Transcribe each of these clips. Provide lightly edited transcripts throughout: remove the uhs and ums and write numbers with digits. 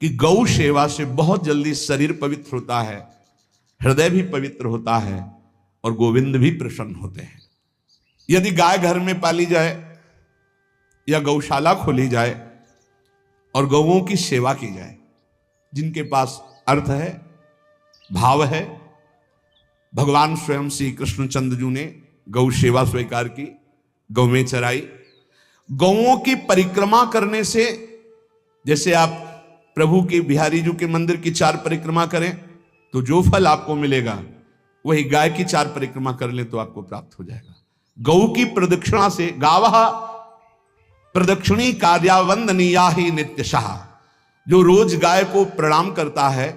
कि गौ सेवा से बहुत जल्दी शरीर पवित्र होता है, हृदय भी पवित्र होता है और गोविंद भी प्रसन्न होते हैं। यदि गाय घर में पाली जाए या गौशाला खोली जाए और गौओं की सेवा की जाए, जिनके पास अर्थ है, भाव है, भगवान स्वयं श्री कृष्णचंद्र जी ने गौ सेवा स्वीकार की, गौवें चराई। गौओं की परिक्रमा करने से, जैसे आप प्रभु के बिहारी जी के मंदिर की 4 परिक्रमा करें तो जो फल आपको मिलेगा, वही गाय की 4 परिक्रमा कर लें तो आपको प्राप्त हो जाएगा। गौ की प्रदक्षिणा से, गावः प्रदक्षिणी कार्यावंदनीया ही नित्यशः, जो रोज गाय को प्रणाम करता है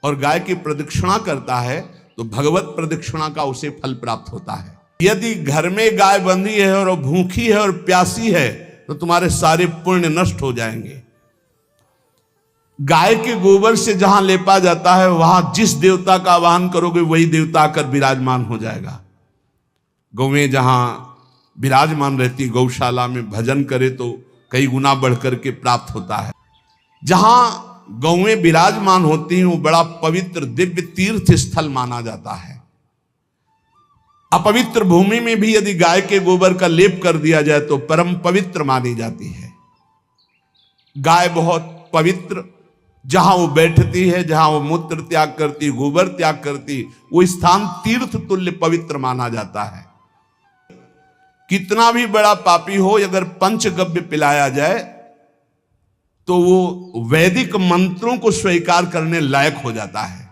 और गाय की प्रदक्षिणा करता है तो भगवत प्रदक्षिणा का उसे फल प्राप्त होता है। यदि घर में गाय बंधी है और भूखी है और प्यासी है तो तुम्हारे सारे पुण्य नष्ट हो जाएंगे। गाय के गोबर से जहां लेपा जाता है, वहां जिस देवता का आवाहन करोगे वही देवता आकर विराजमान हो जाएगा। गौवें जहां विराजमान रहती, गौशाला में भजन करे तो कई गुना बढ़कर के प्राप्त होता है। जहां गौवें विराजमान होती हैं वो बड़ा पवित्र दिव्य तीर्थ स्थल माना जाता है। अपवित्र भूमि में भी यदि गाय के गोबर का लेप कर दिया जाए तो परम पवित्र मानी जाती है। गाय बहुत पवित्र, जहां वो बैठती है, जहां वो मूत्र त्याग करती, गोबर त्याग करती, वो स्थान तीर्थ तुल्य पवित्र माना जाता है। कितना भी बड़ा पापी हो, अगर पंचगव्य पिलाया जाए तो वो वैदिक मंत्रों को स्वीकार करने लायक हो जाता है,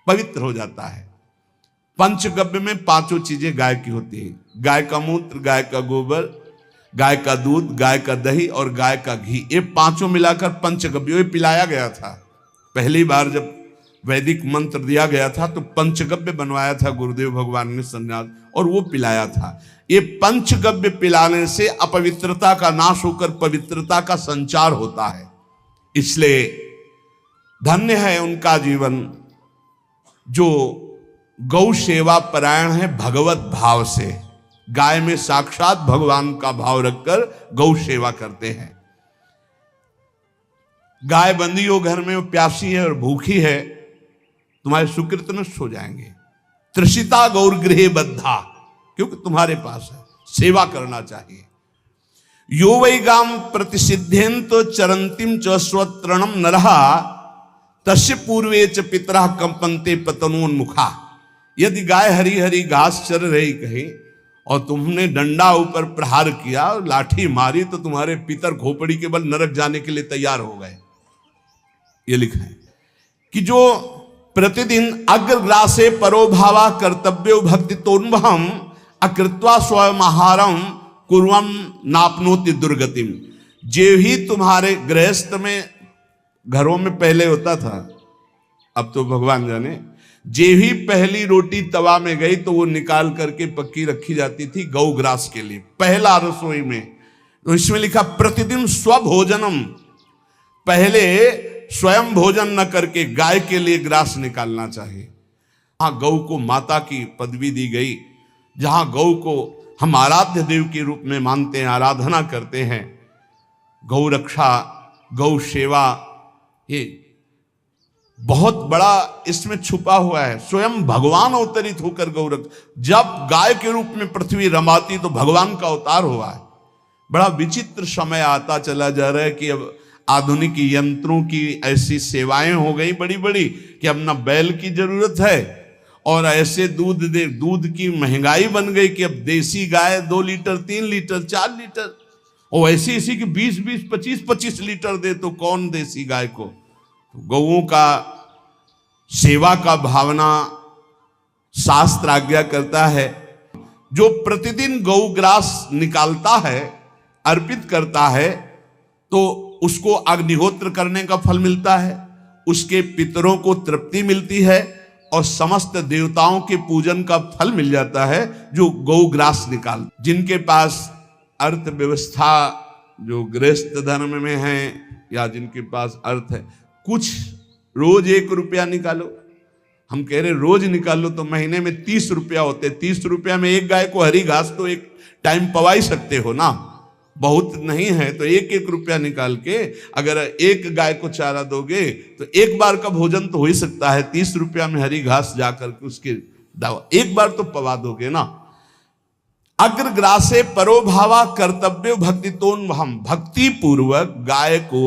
पवित्र हो जाता है। पंचगव्य में 5 चीजें गाय की होती है: गाय का मूत्र, गाय का गोबर, गाय का दूध, गाय का दही और गाय का घी। ये 5 मिलाकर पंचगव्य पिलाया गया था। पहली बार जब वैदिक मंत्र दिया गया था तो पंचगव्य बनवाया था गुरुदेव भगवान ने संन्यास, और वो पिलाया था। ये पंचगव्य पिलाने से अपवित्रता का नाश होकर पवित्रता का संचार होता है। इसलिए धन्य है उनका जीवन जो गौ सेवा परायण है, भगवत भाव से। गाय में साक्षात भगवान का भाव रखकर गौ सेवा करते हैं। गाय बंदी हो घर में, वो प्यासी है और भूखी है, तुम्हारे सुकृत नष्ट हो जाएंगे। तृषिता गौर गृहे बद्धा, क्योंकि तुम्हारे पास है, सेवा करना चाहिए। यो वै गाम प्रतिसिद्धेन तो चरंतिम च स्वतरणम नरहा तस्य पूर्वे च पितरः कंपन्ते पतनोन्मुखा। यदि गाय हरी हरी घास चर रही कहीं और तुमने डंडा ऊपर प्रहार किया और लाठी मारी तो तुम्हारे पितर खोपड़ी के बल नरक जाने के लिए तैयार हो गए। ये लिखा है कि जो प्रतिदिन अग्रग्रासे परोभावा कर्तव्यो भक्ति तोन्वहम अकृत्वा स्वयं आहारम कुर्वम नापनोति दुर्गतिम। जे ही तुम्हारे गृहस्थ में, घरों में पहले होता था, अब तो भगवान जाने, जे ही पहली रोटी तवा में गई तो वो निकाल करके पक्की रखी जाती थी गौग्रास के लिए, पहला रसोई में। तो इसमें लिखा प्रतिदिन स्वभोजनम, पहले स्वयं भोजन न करके गाय के लिए ग्रास निकालना चाहिए। जहां गौ को माता की पदवी दी गई, जहां गौ को हम आराध्य देव के रूप में मानते हैं, आराधना करते हैं, गौ रक्षा, गौ सेवा, ये बहुत बड़ा इसमें छुपा हुआ है। स्वयं भगवान अवतरित होकर गौ रक्षा, जब गाय के रूप में पृथ्वी रमाती तो भगवान का अवतार हुआ है। बड़ा विचित्र समय आता चला जा रहा है कि अब आधुनिक यंत्रों की ऐसी सेवाएं हो गई बड़ी बड़ी कि अब ना बैल की जरूरत है, और ऐसे दूध की महंगाई बन गई कि अब देसी गाय 2 लीटर 3 लीटर 4 लीटर, और ऐसी ऐसी कि 20-20 25-25 लीटर दे तो कौन देसी गाय को। तो गौओं का सेवा का भावना शास्त्र आज्ञा करता है। जो प्रतिदिन गौग्रास निकालता है, अर्पित करता है, तो उसको अग्निहोत्र करने का फल मिलता है, उसके पितरों को तृप्ति मिलती है और समस्त देवताओं के पूजन का फल मिल जाता है जो गौग्रास निकाल। जिनके पास अर्थव्यवस्था, जो गृहस्थ धर्म में है या जिनके पास अर्थ है, कुछ रोज 1 रुपया निकालो। हम कह रहे रोज निकालो तो महीने में 30 रुपया होते। 30 रुपया में एक गाय को हरी घास तो एक टाइम पवा ही सकते हो ना। बहुत नहीं है तो 1-1 रुपया निकाल के अगर एक गाय को चारा दोगे तो एक बार का भोजन तो हो ही सकता है। 30 रुपया में हरी घास जाकर के उसके दवा एक बार तो पवा दोगे ना। अग्रग्रासे परोभावा कर्तव्य भक्तितोन हम, भक्ति पूर्वक गाय को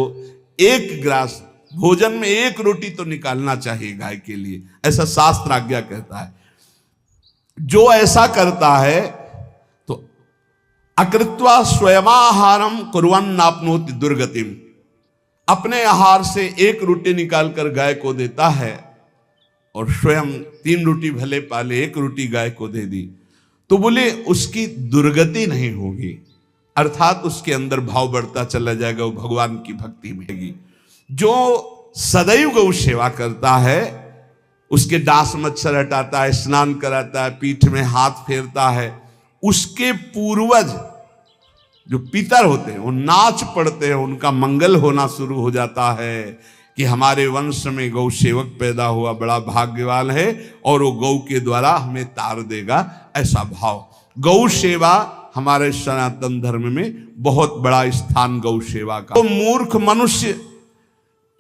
एक ग्रास भोजन में 1 रोटी तो निकालना चाहिए गाय के लिए, ऐसा शास्त्र आज्ञा कहता है। जो ऐसा करता है तो अकृत्वा स्वयमाहारम कुर्वन् नाप्नोति दुर्गतिम, अपने आहार से 1 रोटी निकालकर गाय को देता है और स्वयं 3 रोटी भले पाले 1 रोटी गाय को दे दी तो बोले उसकी दुर्गति नहीं होगी, अर्थात उसके अंदर भाव बढ़ता चला जाएगा, वो भगवान की भक्ति में होगी। जो सदैव गौ सेवा करता है, उसके डांस मच्छर हटाता है, स्नान कराता है, पीठ में हाथ फेरता है, उसके पूर्वज जो पितर होते हैं वो नाच पड़ते हैं, उनका मंगल होना शुरू हो जाता है कि हमारे वंश में गौ सेवक पैदा हुआ, बड़ा भाग्यवान है और वो गौ के द्वारा हमें तार देगा, ऐसा भाव। गौ सेवा हमारे सनातन धर्म में बहुत बड़ा स्थान गौ सेवा का। तो मूर्ख मनुष्य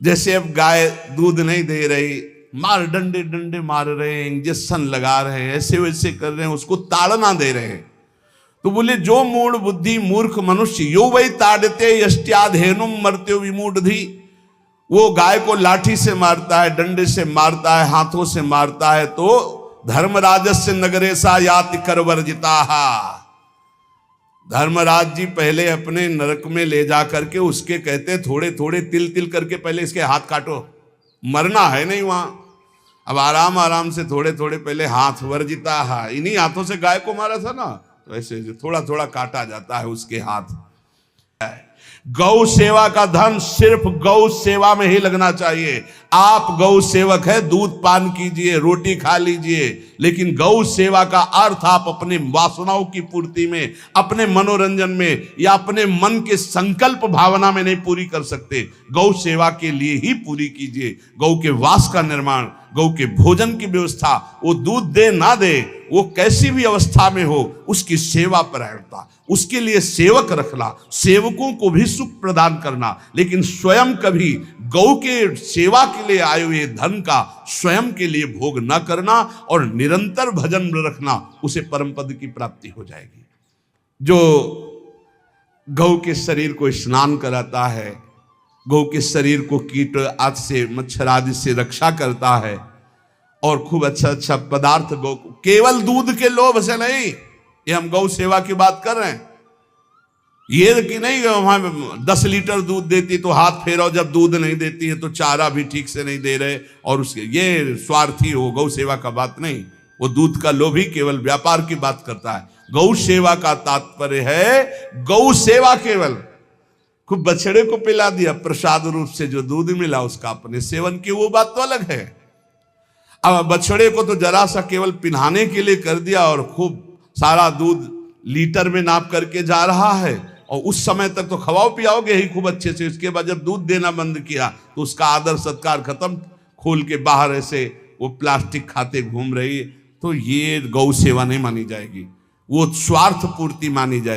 जैसे अब गाय दूध नहीं दे रही, मार डंडे डंडे मार रहे हैं, इंजेक्शन लगा रहे हैं, ऐसे वैसे कर रहे हैं, उसको ताड़ना दे रहे हैं। तो बोले जो मूढ़ बुद्धि मूर्ख मनुष्य यो वही ताड़ते यष्ट्याधेनुम मर्त्यो विमूढ़धि, वो गाय को लाठी से मारता है, डंडे से मारता है, हाथों से मारता है तो धर्मराजस्य नगरेशा याति करवर्जिता, धर्मराज जी पहले अपने नरक में ले जा करके उसके कहते थोड़े थोड़े तिल तिल करके पहले इसके हाथ काटो, मरना है नहीं वहां, अब आराम आराम से थोड़े थोड़े पहले हाथ वर्जिता है, इन्हीं हाथों से गाय को मारा था ना, तो ऐसे थोड़ा थोड़ा काटा जाता है उसके हाथ। गौ सेवा का धन सिर्फ गौ सेवा में ही लगना चाहिए। आप गौ सेवक है, दूध पान कीजिए, रोटी खा लीजिए, लेकिन गौ सेवा का अर्थ आप अपने वासनाओं की पूर्ति में, अपने मनोरंजन में या अपने मन के संकल्प भावना में नहीं पूरी कर सकते। गौ सेवा के लिए ही पूरी कीजिए। गौ के वास का निर्माण, गौ के भोजन की व्यवस्था, वो दूध दे ना दे, वो कैसी भी अवस्था में हो, उसकी सेवा परायणता, उसके लिए सेवक रखना, सेवकों को भी सुख प्रदान करना, लेकिन स्वयं कभी गौ के सेवा के लिए आए हुए धन का स्वयं के लिए भोग न करना और निरंतर भजन रखना, उसे परम पद की प्राप्ति हो जाएगी। जो गौ के शरीर को स्नान कराता है, गौ के शरीर को कीट आदि से, मच्छर आदि से रक्षा करता है और खूब अच्छा अच्छा पदार्थ गौ को, केवल दूध के लोभ से नहीं, ये हम गौ सेवा की बात कर रहे हैं, ये कि नहीं वहां 10 लीटर दूध देती तो हाथ फेरो, जब दूध नहीं देती है तो चारा भी ठीक से नहीं दे रहे और उसके ये स्वार्थी हो, गौ सेवा का बात नहीं। वो दूध का लोभी केवल व्यापार की बात करता है। गौ सेवा का तात्पर्य है गौ सेवा केवल, खूब बछड़े को पिला दिया प्रसाद रूप से, जो दूध मिला उसका अपने सेवन की, वो बात तो अलग है। अब बछड़े को तो जरा सा केवल पिन्हाने के लिए कर दिया और खूब सारा दूध लीटर में नाप करके जा रहा है और उस समय तक तो खवाओ पियाओगे ही खूब अच्छे से, उसके बाद जब दूध देना बंद किया तो उसका आदर सत्कार खत्म, खोल के बाहर ऐसे वो प्लास्टिक खाते घूम रही है, तो ये गौ सेवा नहीं मानी जाएगी, वो स्वार्थ पूर्ति मानी जाएगी।